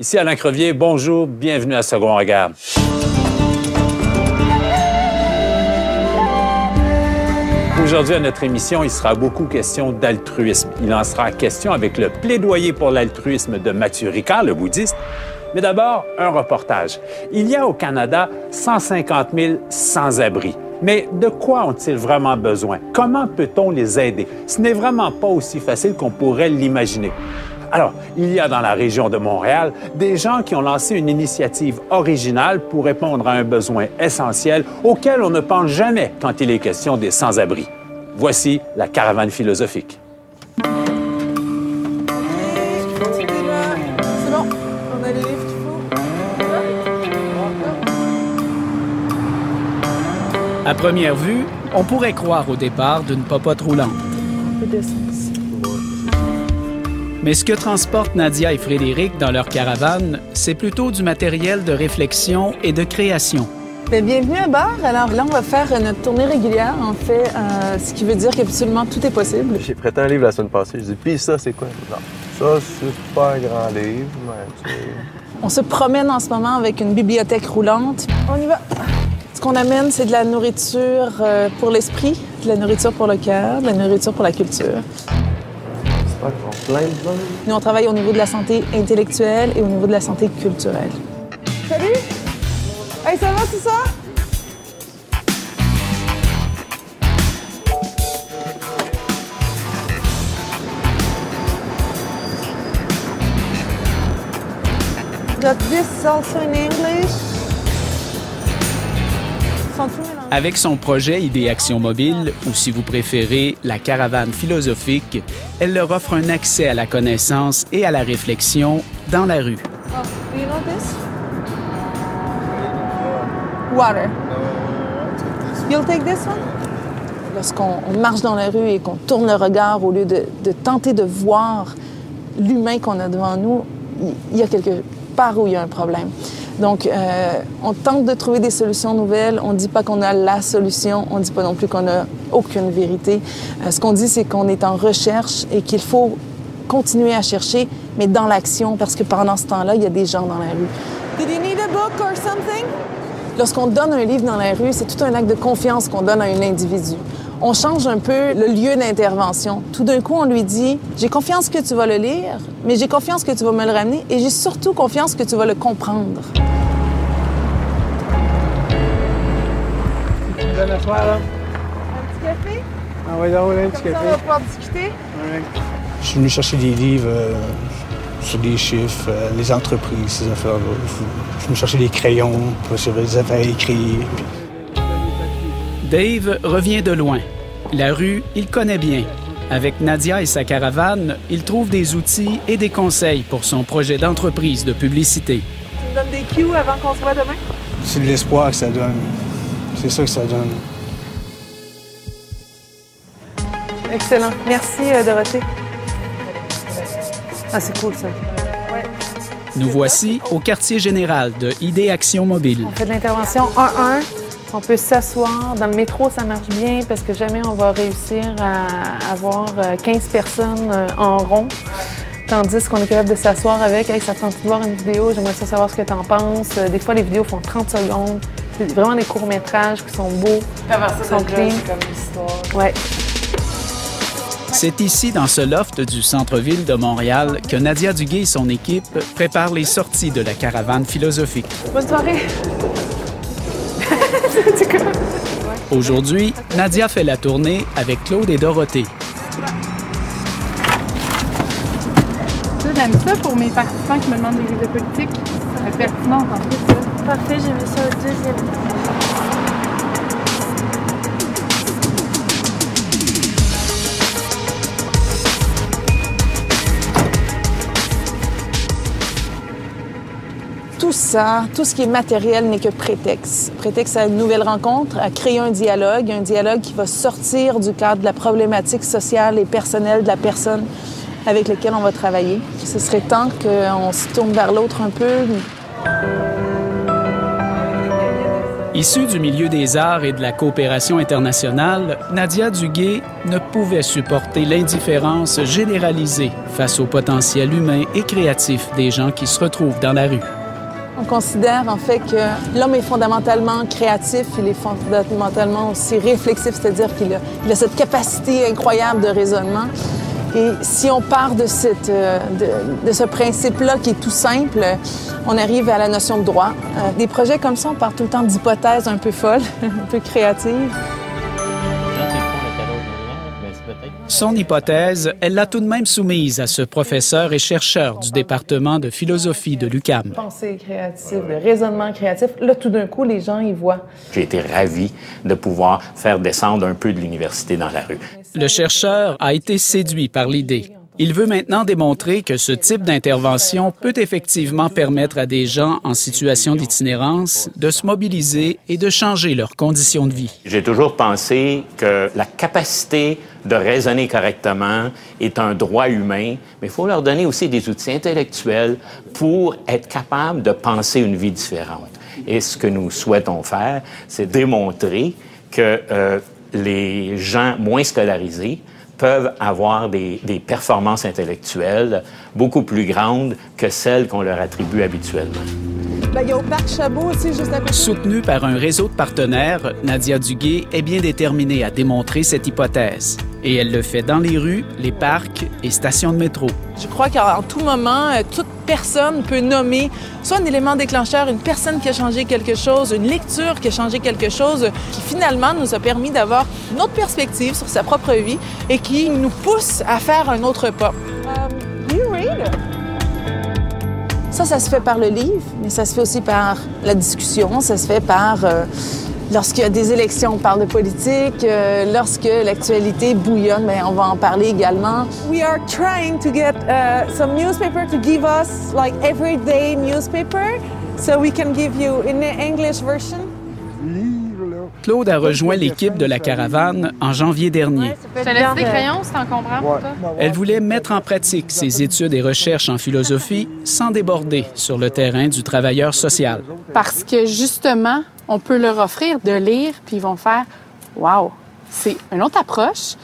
Ici Alain Crevier, bonjour, bienvenue à Second Regard. Aujourd'hui, à notre émission, il sera beaucoup question d'altruisme. Il en sera question avec le plaidoyer pour l'altruisme de Matthieu Ricard, le bouddhiste. Mais d'abord, un reportage. Il y a au Canada 150 000 sans-abri. Mais de quoi ont-ils vraiment besoin? Comment peut-on les aider? Ce n'est vraiment pas aussi facile qu'on pourrait l'imaginer. Alors, il y a dans la région de Montréal des gens qui ont lancé une initiative originale pour répondre à un besoin essentiel auquel on ne pense jamais quand il est question des sans-abri. Voici la caravane philosophique. C'est bon, on a les livres qu'il faut. À première vue, on pourrait croire au départ d'une popote roulante. On peut descendre ici. Mais ce que transportent Nadia et Frédéric dans leur caravane, c'est plutôt du matériel de réflexion et de création. Bien, bienvenue à bord. Alors là, on va faire notre tournée régulière, en fait, ce qui veut dire qu'absolument tout est possible. J'ai prêté un livre la semaine passée. Je dis, puis ça, c'est quoi? Non. Ça, c'est pas un grand livre, mais On se promène en ce moment avec une bibliothèque roulante. On y va. Ce qu'on amène, c'est de la nourriture pour l'esprit, de la nourriture pour le cœur, de la nourriture pour la culture. plein de gens. Nous, on travaille au niveau de la santé intellectuelle et au niveau de la santé culturelle. Salut! Hey, ça va, tout ça? Got this also in English. Avec son projet Idées Action Mobile, ou si vous préférez, la caravane philosophique, elle leur offre un accès à la connaissance et à la réflexion dans la rue. Oh, do you know this? Water. You'll take this one? Lorsqu'on marche dans la rue et qu'on tourne le regard au lieu de tenter de voir l'humain qu'on a devant nous, il y a quelque part où il y a un problème. Donc, on tente de trouver des solutions nouvelles. On ne dit pas qu'on a la solution. On ne dit pas non plus qu'on n'a aucune vérité. Ce qu'on dit, c'est qu'on est en recherche et qu'il faut continuer à chercher, mais dans l'action, parce que pendant ce temps-là, il y a des gens dans la rue. Did you need a book or something? Lorsqu'on donne un livre dans la rue, c'est tout un acte de confiance qu'on donne à un individu. On change un peu le lieu d'intervention. Tout d'un coup, on lui dit « J'ai confiance que tu vas le lire, mais j'ai confiance que tu vas me le ramener et j'ai surtout confiance que tu vas le comprendre. » Bonne soirée, là. Un petit café? Ah oui, là, un petit Comme ça, on va pouvoir discuter. Je suis venu chercher des livres sur des chiffres, les entreprises, ces affaires-là. Je suis venu chercher des crayons, sur des affaires écrites. Dave revient de loin. La rue, il connaît bien. Avec Nadia et sa caravane, il trouve des outils et des conseils pour son projet d'entreprise de publicité. Tu me donnes des cues avant qu'on se voit demain? C'est de l'espoir que ça donne. C'est ça que ça donne. Excellent. Merci, Dorothée. Ah, c'est cool, ça. Ouais. Nous voici au quartier général de Idées Action Mobile. On fait de l'intervention 1-1. On peut s'asseoir. Dans le métro, ça marche bien parce que jamais on va réussir à avoir 15 personnes en rond. Tandis qu'on est capable de s'asseoir avec. Hey, ça te tente de voir une vidéo, j'aimerais ça savoir ce que tu en penses. Des fois, les vidéos font 30 secondes. C'est vraiment des courts-métrages qui sont beaux, qui sont clean. Ouais. C'est ici, dans ce loft du centre-ville de Montréal, que Nadia Duguay et son équipe préparent les sorties de la caravane philosophique. Bonne soirée! Aujourd'hui, Nadia fait la tournée avec Claude et Dorothée. J'aime ça pour mes participants qui me demandent des livres de politique. Ça fait pertinent en plus. Ça. Parfait, j'ai mis ça au deuxième. Tout ça, tout ce qui est matériel n'est que prétexte. Prétexte à une nouvelle rencontre, à créer un dialogue qui va sortir du cadre de la problématique sociale et personnelle de la personne avec laquelle on va travailler. Ce serait temps qu'on se tourne vers l'autre un peu. Issue du milieu des arts et de la coopération internationale, Nadia Duguay ne pouvait supporter l'indifférence généralisée face au potentiel humain et créatif des gens qui se retrouvent dans la rue. On considère en fait que l'homme est fondamentalement créatif, il est fondamentalement aussi réflexif, c'est-à-dire qu'il a cette capacité incroyable de raisonnement. Et si on part de ce principe-là qui est tout simple, on arrive à la notion de droit. Des projets comme ça, on part tout le temps d'hypothèses un peu folles, un peu créatives. Son hypothèse, elle l'a tout de même soumise à ce professeur et chercheur du département de philosophie de l'UQAM. Pensée créative, le raisonnement créatif, là, tout d'un coup, les gens y voient. J'ai été ravi de pouvoir faire descendre un peu de l'université dans la rue. Le chercheur a été séduit par l'idée. Il veut maintenant démontrer que ce type d'intervention peut effectivement permettre à des gens en situation d'itinérance de se mobiliser et de changer leurs conditions de vie. J'ai toujours pensé que la capacité de raisonner correctement est un droit humain, mais il faut leur donner aussi des outils intellectuels pour être capable de penser une vie différente. Et ce que nous souhaitons faire, c'est démontrer que les gens moins scolarisés peuvent avoir des performances intellectuelles beaucoup plus grandes que celles qu'on leur attribue habituellement. Bien, il y a au Parc Chabot aussi, juste à côté. Soutenue par un réseau de partenaires, Nadia Duguay est bien déterminée à démontrer cette hypothèse. Et elle le fait dans les rues, les parcs et stations de métro. Je crois qu'en tout moment, toute personne peut nommer soit un élément déclencheur, une personne qui a changé quelque chose, une lecture qui a changé quelque chose, qui finalement nous a permis d'avoir une autre perspective sur sa propre vie et qui nous pousse à faire un autre pas. Do you read? Ça se fait par le livre, mais ça se fait aussi par la discussion, ça se fait par... Lorsqu'il y a des élections, on parle de politique. Lorsque l'actualité bouillonne, bien, on va en parler également. We are trying to get some newspaper to give us like everyday newspaper, so we can give you in the English version. Claude a rejoint l'équipe de la caravane en janvier dernier. Je te laisse des crayons, c'est encombrant pour toi. Elle voulait mettre en pratique ses études et recherches en philosophie sans déborder sur le terrain du travailleur social. Parce que justement, on peut leur offrir de lire, puis ils vont faire « Wow! » C'est une autre approche.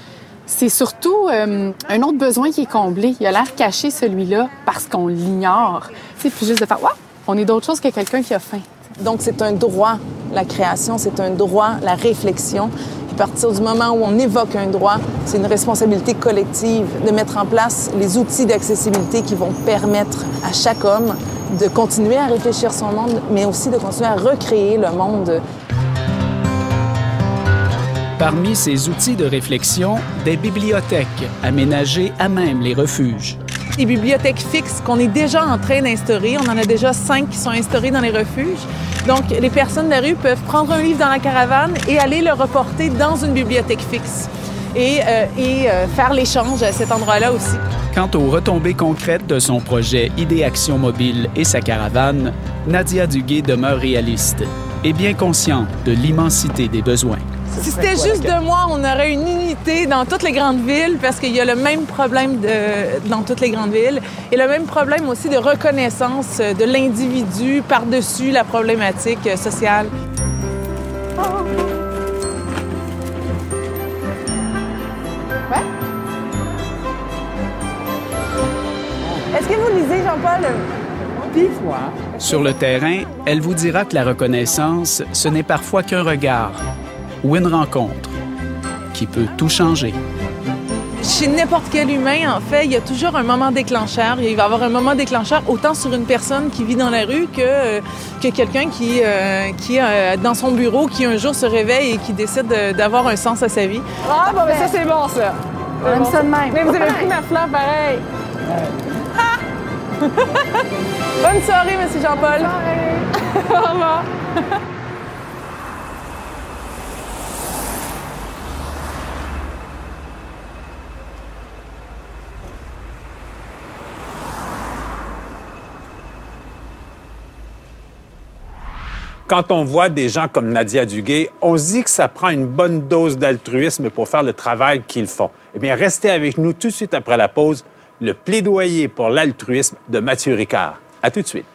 C'est surtout un autre besoin qui est comblé. Il a l'air caché, celui-là, parce qu'on l'ignore. Puis juste de faire « Wow! On est d'autre chose que quelqu'un qui a faim. » Donc, c'est un droit, la création, c'est un droit, la réflexion. À partir du moment où on évoque un droit, c'est une responsabilité collective de mettre en place les outils d'accessibilité qui vont permettre à chaque homme de continuer à réfléchir son monde, mais aussi de continuer à recréer le monde. Parmi ces outils de réflexion, des bibliothèques aménagées à même les refuges. Les bibliothèques fixes qu'on est déjà en train d'instaurer. On en a déjà 5 qui sont instaurées dans les refuges. Donc, les personnes de la rue peuvent prendre un livre dans la caravane et aller le reporter dans une bibliothèque fixe et faire l'échange à cet endroit-là aussi. Quant aux retombées concrètes de son projet Idée-Action Mobile et sa caravane, Nadia Duguay demeure réaliste et bien consciente de l'immensité des besoins. Si c'était juste de moi, on aurait une unité dans toutes les grandes villes parce qu'il y a le même problème dans toutes les grandes villes et le même problème aussi de reconnaissance de l'individu par-dessus la problématique sociale. Ouais? Est-ce que vous lisez, Jean-Paul? Des fois. Sur le terrain, elle vous dira que la reconnaissance, ce n'est parfois qu'un regard ou une rencontre qui peut tout changer. Chez n'importe quel humain, en fait, il y a toujours un moment déclencheur. Il va y avoir un moment déclencheur autant sur une personne qui vit dans la rue que quelqu'un qui est dans son bureau, qui un jour se réveille et qui décide d'avoir un sens à sa vie. Ah, bon, mais ça, c'est bon, ça. On aime ça de même. Mais vous avez pris ma fleur pareil. Ah! Bonne soirée, M. Jean-Paul. Bonne soirée. Au revoir. Quand on voit des gens comme Nadia Duguay, on se dit que ça prend une bonne dose d'altruisme pour faire le travail qu'ils font. Eh bien, restez avec nous tout de suite après la pause, le plaidoyer pour l'altruisme de Mathieu Ricard. À tout de suite.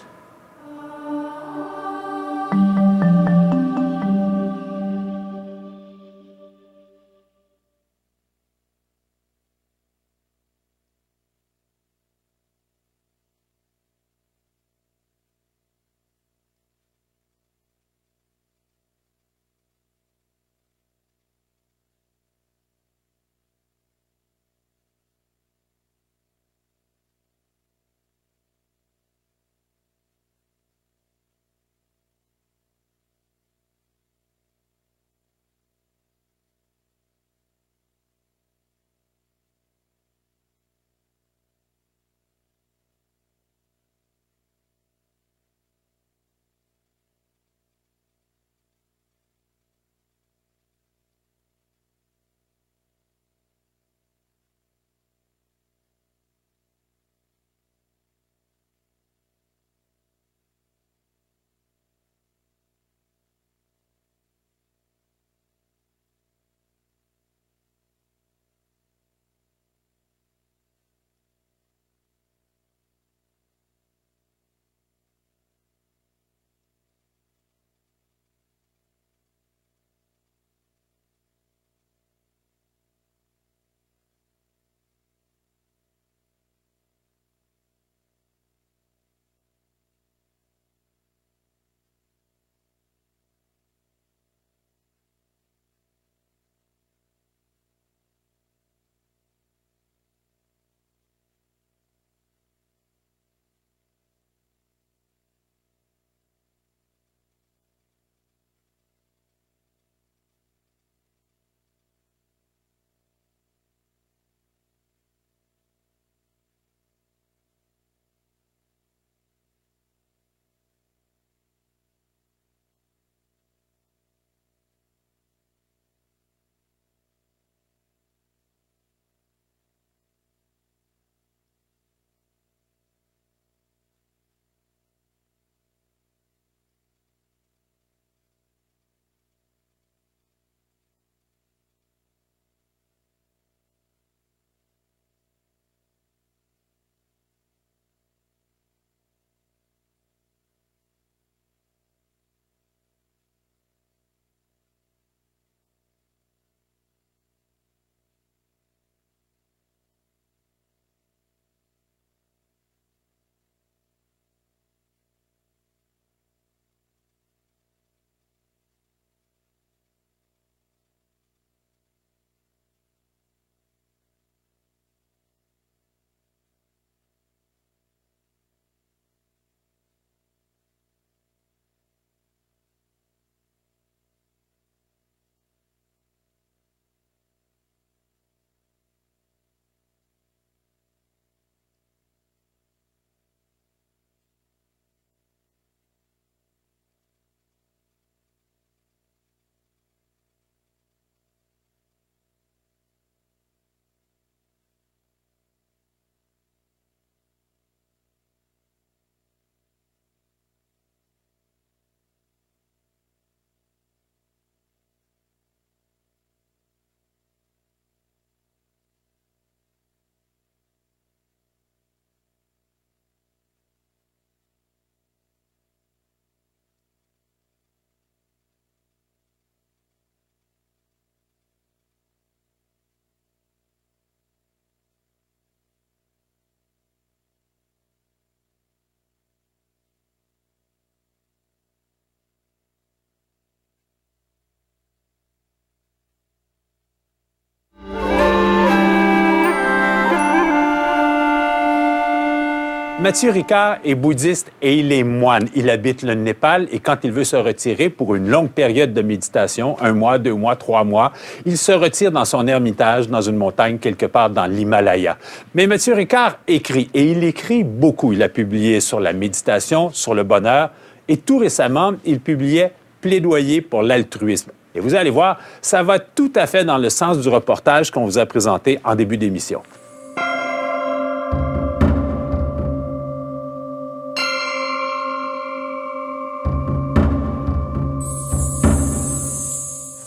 Mathieu Ricard est bouddhiste et il est moine. Il habite le Népal et quand il veut se retirer pour une longue période de méditation, 1 mois, 2 mois, 3 mois, il se retire dans son ermitage dans une montagne quelque part dans l'Himalaya. Mais Mathieu Ricard écrit et il écrit beaucoup. Il a publié sur la méditation, sur le bonheur et tout récemment, il publiait Plaidoyer pour l'altruisme. Et vous allez voir, ça va tout à fait dans le sens du reportage qu'on vous a présenté en début d'émission.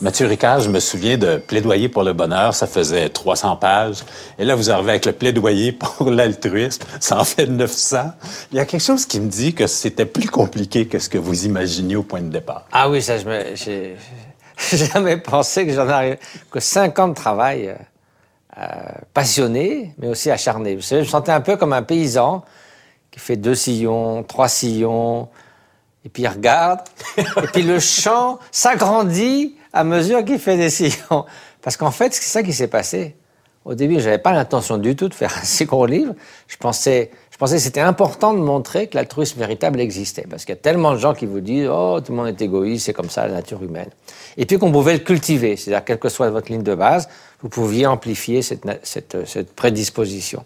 Mathieu Ricard, je me souviens de Plaidoyer pour le bonheur, ça faisait 300 pages. Et là, vous arrivez avec le Plaidoyer pour l'altruisme, ça en fait 900. Il y a quelque chose qui me dit que c'était plus compliqué que ce que vous imaginiez au point de départ. Ah oui, ça, j'ai jamais pensé que j'en arrive, que 5 ans de travail passionné, mais aussi acharné. Vous savez, je me sentais un peu comme un paysan qui fait 2 sillons, 3 sillons, et puis il regarde, et puis le champ s'agrandit à mesure qu'il fait des sillons. Parce qu'en fait, c'est ça qui s'est passé. Au début, je n'avais pas l'intention du tout de faire un si gros livre. Je pensais que c'était important de montrer que l'altruisme véritable existait. Parce qu'il y a tellement de gens qui vous disent « Oh, tout le monde est égoïste, c'est comme ça la nature humaine. » Et puis qu'on pouvait le cultiver. C'est-à-dire, quelle que soit votre ligne de base, vous pouviez amplifier cette prédisposition.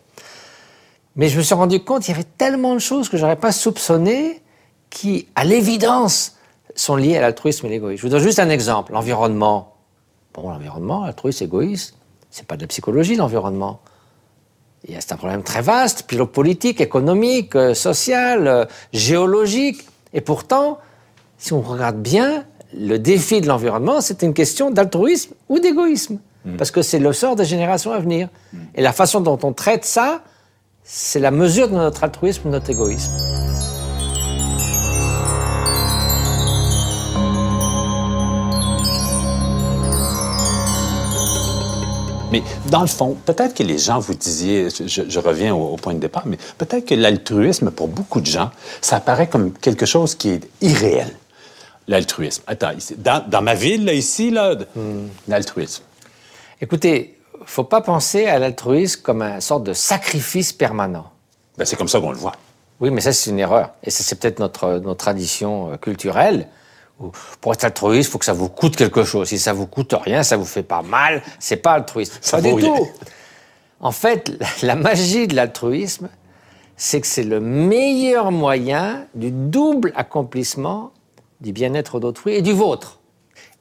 Mais je me suis rendu compte qu'il y avait tellement de choses que je n'aurais pas soupçonnées qui, à l'évidence, sont liées à l'altruisme et l'égoïsme. Je vous donne juste un exemple. L'environnement. Bon, l'environnement, altruisme, égoïsme, c'est pas de la psychologie, l'environnement. C'est un problème très vaste, politique, économique, social, géologique. Et pourtant, si on regarde bien, le défi de l'environnement, c'est une question d'altruisme ou d'égoïsme. Parce que c'est le sort des générations à venir. Et la façon dont on traite ça, c'est la mesure de notre altruisme ou de notre égoïsme. Mais dans le fond, peut-être que les gens vous disiez, je reviens au point de départ, mais peut-être que l'altruisme, pour beaucoup de gens, ça apparaît comme quelque chose qui est irréel. L'altruisme. Attends, ici, dans ma ville, là, ici, là, l'altruisme. Écoutez, il ne faut pas penser à l'altruisme comme une sorte de sacrifice permanent. Ben, c'est comme ça qu'on le voit. Oui, mais ça, c'est une erreur. Et ça, c'est peut-être notre tradition culturelle. Pour être altruiste, il faut que ça vous coûte quelque chose. Si ça vous coûte rien, ça vous fait pas mal, c'est pas altruiste. Pas du tout. En fait, la magie de l'altruisme, c'est que c'est le meilleur moyen du double accomplissement du bien-être d'autrui et du vôtre.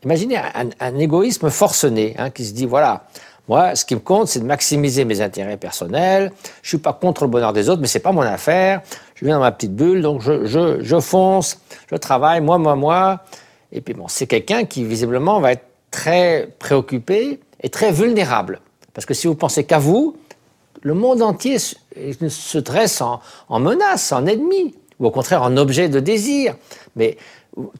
Imaginez un égoïsme forcené, qui se dit, voilà, moi, ce qui me compte, c'est de maximiser mes intérêts personnels, je suis pas contre le bonheur des autres, mais c'est pas mon affaire, je viens dans ma petite bulle, donc je fonce, je travaille, moi. Et puis bon, c'est quelqu'un qui, visiblement, va être très préoccupé et très vulnérable. Parce que si vous pensez qu'à vous, le monde entier se dresse en menace, en ennemi, ou au contraire en objet de désir. Mais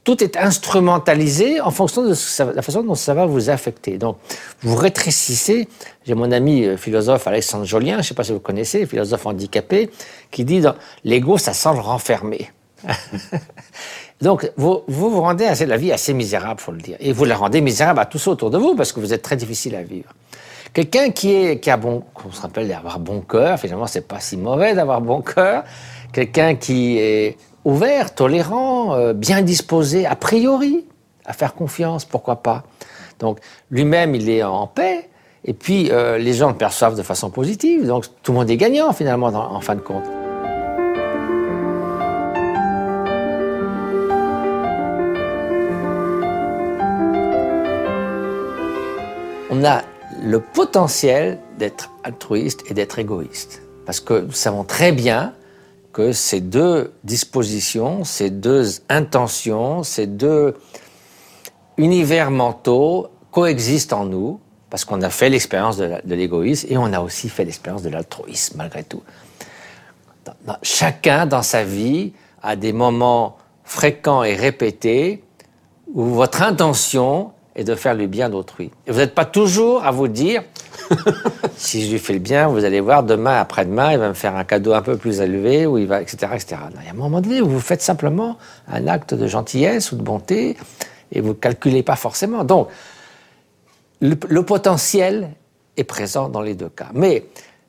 tout est instrumentalisé en fonction de la façon dont ça va vous affecter. Donc, vous rétrécissez. J'ai mon ami philosophe Alexandre Jolien, je ne sais pas si vous connaissez, philosophe handicapé, qui dit « l'ego, ça sent le renfermer ». Donc, vous rendez la vie assez misérable, il faut le dire. Et vous la rendez misérable à tous ceux autour de vous, parce que vous êtes très difficile à vivre. Quelqu'un qui a qu'on se rappelle d'avoir bon cœur, finalement, c'est pas si mauvais d'avoir bon cœur. Quelqu'un qui est ouvert, tolérant, bien disposé, a priori, à faire confiance, pourquoi pas. Donc, lui-même, il est en paix, et puis les gens le perçoivent de façon positive, donc tout le monde est gagnant, finalement, en fin de compte. On a le potentiel d'être altruiste et d'être égoïste. Parce que nous savons très bien que ces deux dispositions, ces deux intentions, ces deux univers mentaux coexistent en nous, parce qu'on a fait l'expérience de l'égoïsme et on a aussi fait l'expérience de l'altruisme, malgré tout. Chacun, dans sa vie, a des moments fréquents et répétés où votre intention est de faire le bien d'autrui. Et vous n'êtes pas toujours à vous dire si je lui fais le bien, vous allez voir, demain, après-demain, il va me faire un cadeau un peu plus élevé, ou il va, etc., etc. Il y a un moment donné où vous faites simplement un acte de gentillesse ou de bonté, et vous ne calculez pas forcément. Donc, le potentiel est présent dans les deux cas. Mais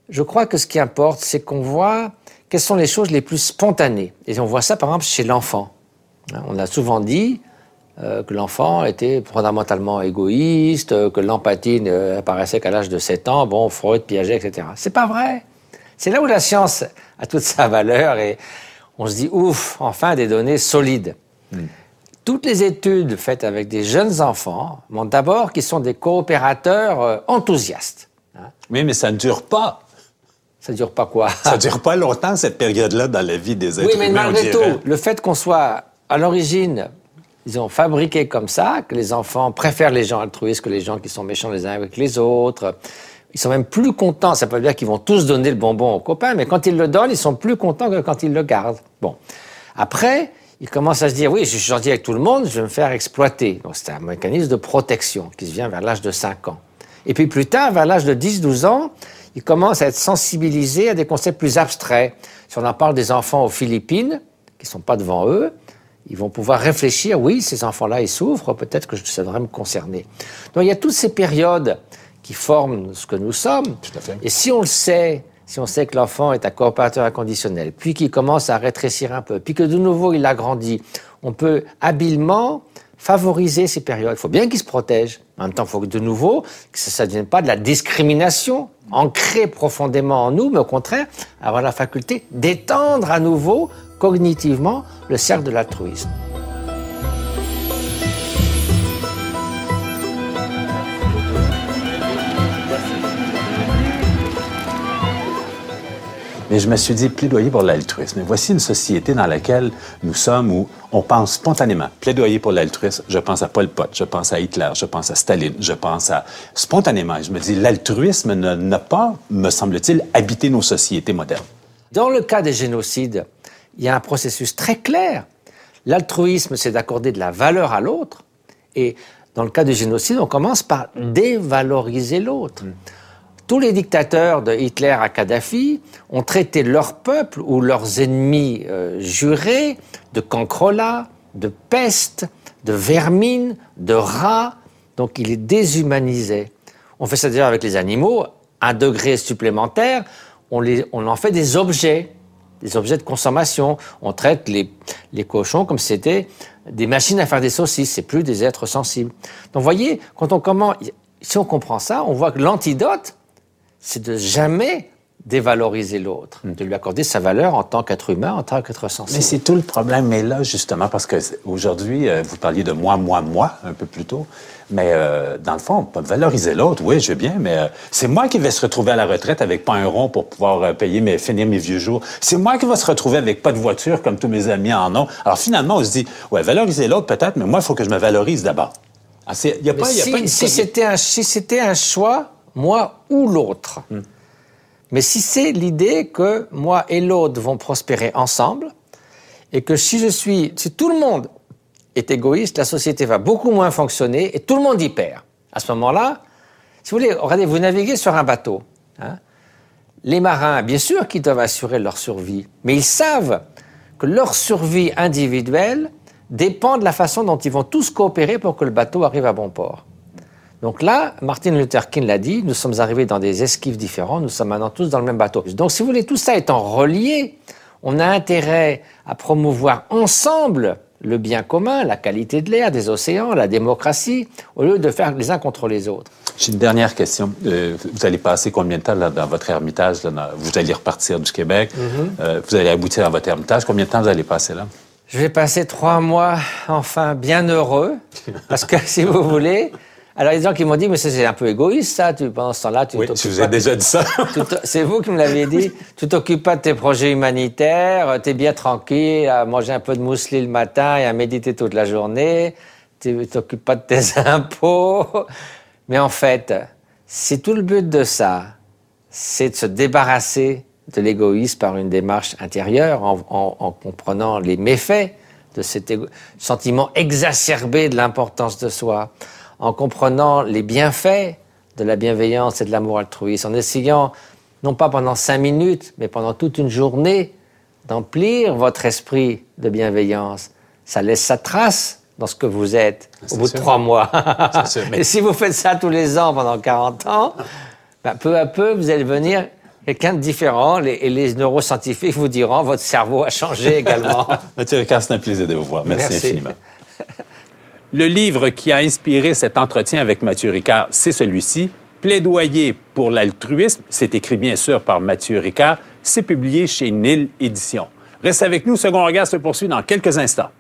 je crois que ce qui importe, c'est qu'on voit quelles sont les choses les plus spontanées. Et on voit ça, par exemple, chez l'enfant. On a souvent dit que l'enfant était fondamentalement égoïste, que l'empathie apparaissait qu'à l'âge de 7 ans, bon, Freud, Piaget, etc. C'est pas vrai. C'est là où la science a toute sa valeur et on se dit, ouf, enfin des données solides. Toutes les études faites avec des jeunes enfants montrent d'abord qu'ils sont des coopérateurs enthousiastes. Oui, mais ça ne dure pas. Ça dure pas quoi? Ça dure pas longtemps, cette période-là, dans la vie des êtres humains. Oui, mais malgré tout, le fait qu'on soit, à l'origine, ils ont fabriqué comme ça, que les enfants préfèrent les gens altruistes que les gens qui sont méchants les uns avec les autres. Ils sont même plus contents. Ça peut veut dire qu'ils vont tous donner le bonbon aux copains, mais quand ils le donnent, ils sont plus contents que quand ils le gardent. Bon. Après, ils commencent à se dire, oui, je suis gentil avec tout le monde, je vais me faire exploiter. Donc c'est un mécanisme de protection qui se vient vers l'âge de 5 ans. Et puis plus tard, vers l'âge de 10-12 ans, ils commencent à être sensibilisés à des concepts plus abstraits. Si on en parle des enfants aux Philippines, qui ne sont pas devant eux, ils vont pouvoir réfléchir, oui, ces enfants-là, ils souffrent, peut-être que ça devrait me concerner. Donc il y a toutes ces périodes qui forment ce que nous sommes. Tout à fait. Et si on le sait, si on sait que l'enfant est un coopérateur inconditionnel, puis qu'il commence à rétrécir un peu, puis que de nouveau il a grandi, on peut habilement favoriser ces périodes. Il faut bien qu'il se protège. En même temps, il faut que de nouveau, que ça ne devienne pas de la discrimination ancrée profondément en nous, mais au contraire, avoir la faculté d'étendre à nouveau, cognitivement, le cercle de l'altruisme. Mais je me suis dit, plaidoyer pour l'altruisme. Voici une société dans laquelle nous sommes où on pense spontanément. Plaidoyer pour l'altruisme, je pense à Pol Pot, je pense à Hitler, je pense à Staline, je pense à... Spontanément, je me dis, l'altruisme n'a pas, me semble-t-il, habité nos sociétés modernes. Dans le cas des génocides, il y a un processus très clair. L'altruisme, c'est d'accorder de la valeur à l'autre. Et dans le cas du génocide, on commence par dévaloriser l'autre. Tous les dictateurs de Hitler à Kadhafi ont traité leur peuple ou leurs ennemis jurés de cancrelats, de peste, de vermine, de rats. Donc ils les déshumanisaient. On fait ça d'ailleurs avec les animaux, un degré supplémentaire, on en fait des objets de consommation. On traite les cochons comme si c'était des machines à faire des saucisses, c'est plus des êtres sensibles. Donc vous voyez, si on comprend ça, on voit que l'antidote, c'est de jamais dévaloriser l'autre, de lui accorder sa valeur en tant qu'être humain, en tant qu'être sensible. Mais c'est tout le problème. Mais là, justement, parce que aujourd'hui, vous parliez de moi, un peu plus tôt, mais dans le fond, on peut valoriser l'autre, oui, je veux bien, mais c'est moi qui vais se retrouver à la retraite avec pas un rond pour pouvoir finir mes vieux jours. C'est moi qui vais se retrouver avec pas de voiture comme tous mes amis en ont. Alors finalement, on se dit, ouais, valoriser l'autre peut-être, mais moi, il faut que je me valorise d'abord. Si c'était un choix, moi ou l'autre. Mais si c'est l'idée que moi et l'autre vont prospérer ensemble, et que si tout le monde est égoïste, la société va beaucoup moins fonctionner et tout le monde y perd. À ce moment-là, si vous voulez, regardez, vous naviguez sur un bateau. Les marins, bien sûr qu'ils doivent assurer leur survie, mais ils savent que leur survie individuelle dépend de la façon dont ils vont tous coopérer pour que le bateau arrive à bon port. Donc là, Martin Luther King l'a dit, nous sommes arrivés dans des esquives différents, nous sommes maintenant tous dans le même bateau. Donc si vous voulez, tout ça étant relié, on a intérêt à promouvoir ensemble le bien commun, la qualité de l'air, des océans, la démocratie, au lieu de faire les uns contre les autres. J'ai une dernière question. Vous allez passer combien de temps là, dans votre ermitage? Vous allez repartir du Québec, vous allez aboutir à votre ermitage. Combien de temps vous allez passer là? Je vais passer 3 mois, enfin, bien heureux, parce que si vous voulez... Alors, il y a des gens qui m'ont dit, mais c'est un peu égoïste, ça. Pendant ce temps-là, oui, tu vous avez déjà dit ça. C'est vous qui me l'avez dit. Tu t'occupes pas de tes projets humanitaires, tu es bien tranquille, à manger un peu de mousseline le matin et à méditer toute la journée. Tu t'occupes pas de tes impôts. Mais en fait, c'est tout le but de ça. C'est de se débarrasser de l'égoïsme par une démarche intérieure, en comprenant les méfaits de cet sentiment exacerbé de l'importance de soi, en comprenant les bienfaits de la bienveillance et de l'amour altruiste, en essayant, non pas pendant 5 minutes, mais pendant toute une journée, d'emplir votre esprit de bienveillance. Ça laisse sa trace dans ce que vous êtes au bout de 3 mois. Sûr, mais... Et si vous faites ça tous les ans pendant 40 ans, peu à peu, vous allez devenir Quelqu'un de différent, et les neuroscientifiques vous diront votre cerveau a changé également. Mathieu Ricard, c'est un plaisir de vous voir. Merci infiniment. Le livre qui a inspiré cet entretien avec Mathieu Ricard, c'est celui-ci, Plaidoyer pour l'altruisme. C'est écrit bien sûr par Mathieu Ricard. C'est publié chez Nil Éditions. Reste avec nous, Second Regard se poursuit dans quelques instants.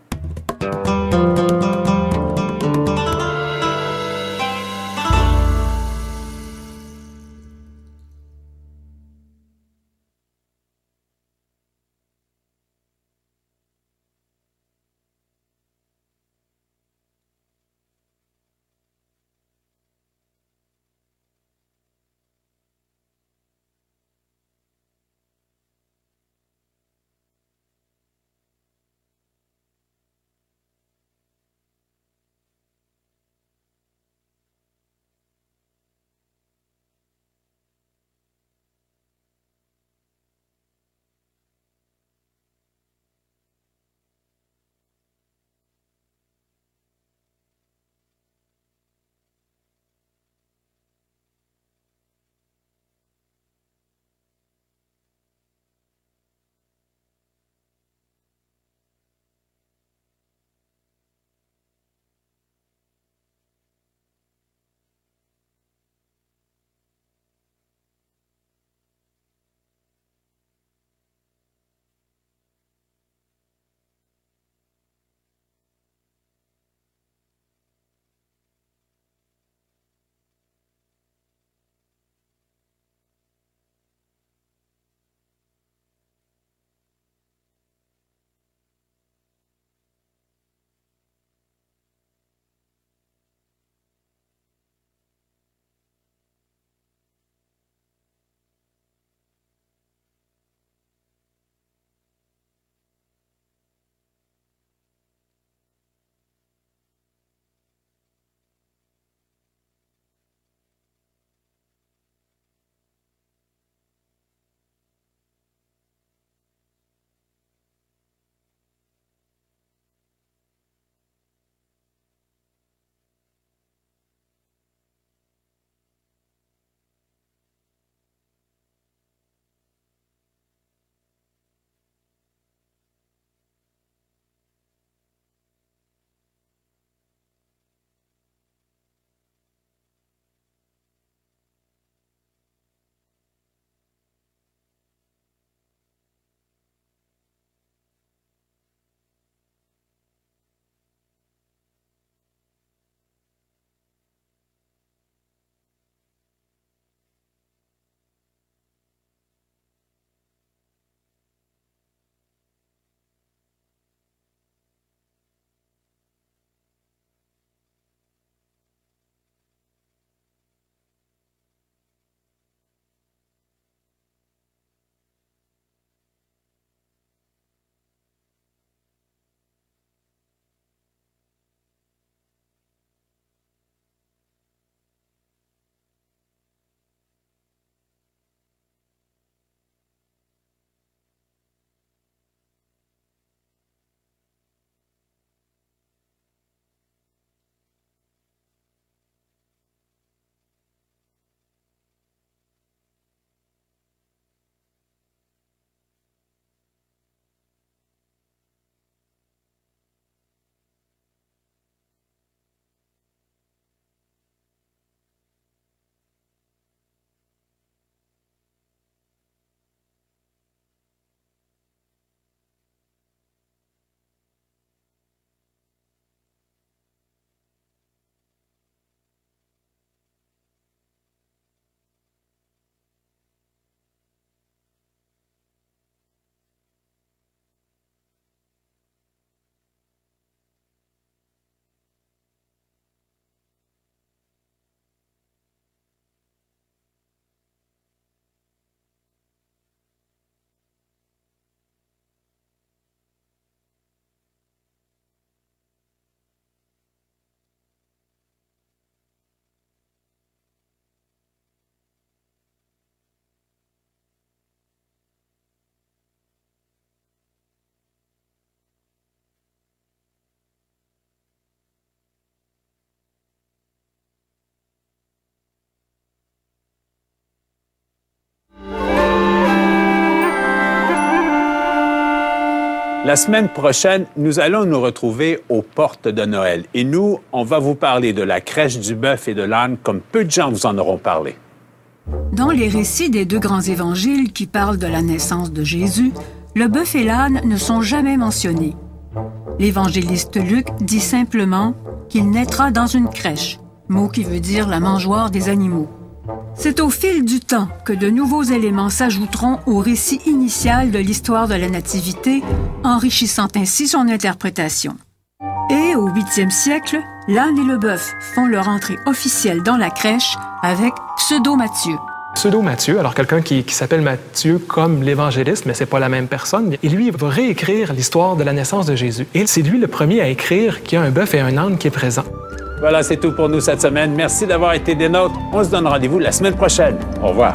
La semaine prochaine, nous allons nous retrouver aux portes de Noël. Et nous, on va vous parler de la crèche du bœuf et de l'âne comme peu de gens vous en auront parlé. Dans les récits des deux grands évangiles qui parlent de la naissance de Jésus, le bœuf et l'âne ne sont jamais mentionnés. L'évangéliste Luc dit simplement qu'il naîtra dans une crèche, mot qui veut dire la mangeoire des animaux. C'est au fil du temps que de nouveaux éléments s'ajouteront au récit initial de l'histoire de la Nativité, enrichissant ainsi son interprétation. Et au 8e siècle, l'âne et le bœuf font leur entrée officielle dans la crèche avec Pseudo-Matthieu. Pseudo-Matthieu, alors quelqu'un qui s'appelle Matthieu comme l'évangéliste, mais c'est pas la même personne, et lui, il va réécrire l'histoire de la naissance de Jésus. Et c'est lui le premier à écrire qu'il y a un bœuf et un âne qui est présent. Voilà, c'est tout pour nous cette semaine. Merci d'avoir été des nôtres. On se donne rendez-vous la semaine prochaine. Au revoir.